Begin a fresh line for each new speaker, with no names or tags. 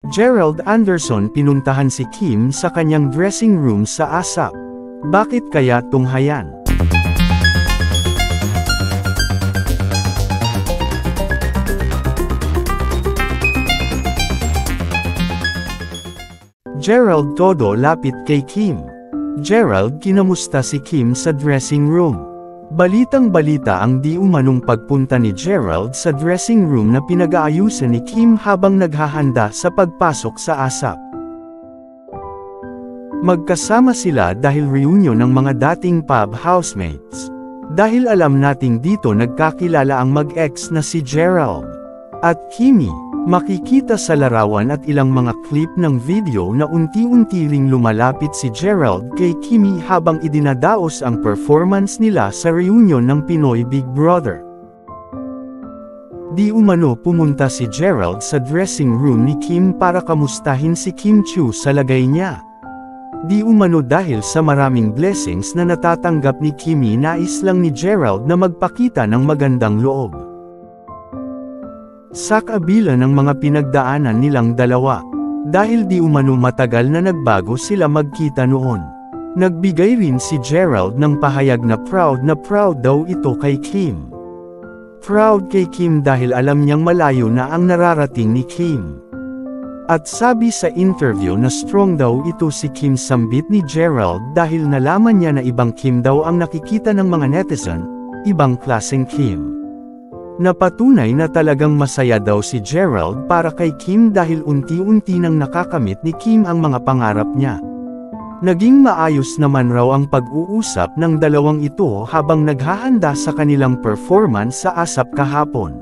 Gerald Anderson pinuntahan si Kim sa kanyang dressing room sa ASAP. Bakit kaya tunghayan? Gerald todo lapit kay Kim. Gerald kinamusta si Kim sa dressing room. Balitang-balita ang di umanong pagpunta ni Gerald sa dressing room na pinag-aayusan ni Kim habang naghahanda sa pagpasok sa ASAP. Magkasama sila dahil reunion ng mga dating pub housemates. Dahil alam nating dito nagkakilala ang mag-ex na si Gerald at Kimmy. Makikita sa larawan at ilang mga clip ng video na unti-unti ring lumalapit si Gerald kay Kimmy habang idinadaos ang performance nila sa reunion ng Pinoy Big Brother. Di umano pumunta si Gerald sa dressing room ni Kim para kamustahin si Kim Chiu sa lagay niya. Di umano dahil sa maraming blessings na natatanggap ni Kimmy, nais lang ni Gerald na magpakita ng magandang loob. Sa kabila ng mga pinagdaanan nilang dalawa, dahil di umano matagal na nagbago sila magkita noon. Nagbigay rin si Gerald ng pahayag na proud daw ito kay Kim. Proud kay Kim dahil alam niyang malayo na ang nararating ni Kim. At sabi sa interview na strong daw ito si Kim, sambit ni Gerald dahil nalaman niya na ibang Kim daw ang nakikita ng mga netizen, ibang klaseng Kim. Napatunay na talagang masaya daw si Gerald para kay Kim dahil unti-unti nang nakakamit ni Kim ang mga pangarap niya. Naging maayos naman raw ang pag-uusap ng dalawang ito habang naghahanda sa kanilang performance sa ASAP kahapon.